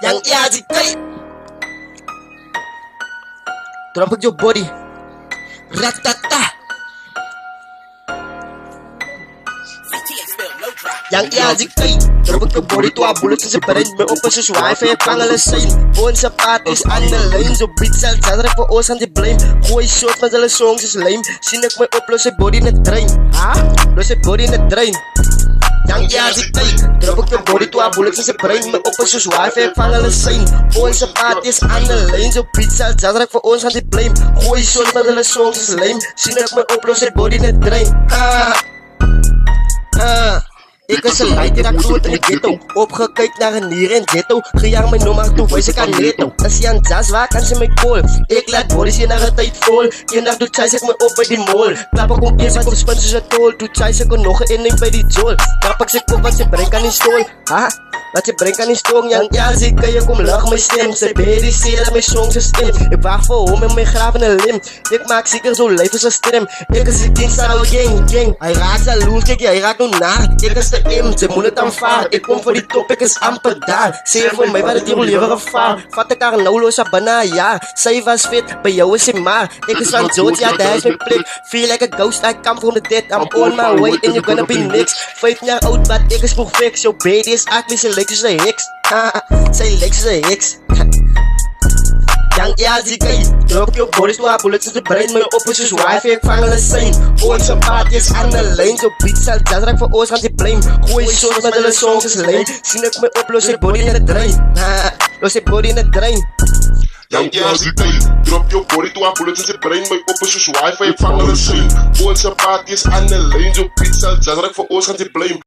Yang iazi kay Drop with your body Ratata Yang iazi kay Drop with your body to a bullet sa separate me open sa wifi pangalasin Phone sa patis on the lane So beat sal zadrak for us on the blame Gooi short van zalle songs is lame Sien ek my op los sy body na drain Los sy body na drain Yang iazi kay Drop with your body to a bullet sa separate me open sa wifi pangalasin Phone sa patis on the lane So beat sal zadrak for us on the blame Gooi short van zalle songs is lame Sien ek my op los sy body na drain Ek is een light en ek groot in die ghetto Opgekyk na genier en ghetto Gejang my nummer toe, wees ek aan netto As jy aan jazz waar kan sy my call Ek laat bodies hier na getyd vol Eendag toe chase ek my op by die mall Klap ek om eers wat verspin soos een tol Toe chase ek nog een eening by die jol Klap ek sy kop wat sy breng aan die stol Wat sy breng aan die stong Yang iazi kan jy kom lig my stem Sy baby sê dat my songs is stem Ek wacht vir hom en my graaf in een lim Ek maak seker so lyf is een stem Ek is die gangsta ou gang Hy raak sy loel, kyk jy, hy raak nou na Ek is de M, sy moet het aanvaar Ek kom vir die top, ek is amper daar Sê vir my wat het hier lewe gevaar Vat ek haar nou los op bijna een jaar Sy was vet, by jou is sy maar Ek is van George, ja, daar is my plek Feel like a ghost, I come from the dead I'm on my way and you're gonna be next 5 jaar oud, but ek is nog fix Jou baby is ugly, sy lyk soos een heks Sy lyk soos een heks Yang iazi kay Drop your bodies to a bullet since the brain My op is soos wifi, ek vang hulle sein Ons op parties aan the lane So beat sal jazrak vir ons gaan sy blame Gooi songs met hulle songs is lame Sien ek my op, los sy body in the drain Los sy body in the drain Yang iazi kay Drop your body to a bullet since the brain My op is soos wifi, ek vang hulle sein Ons op parties aan the lane So beat sal jazrak vir ons gaan sy blame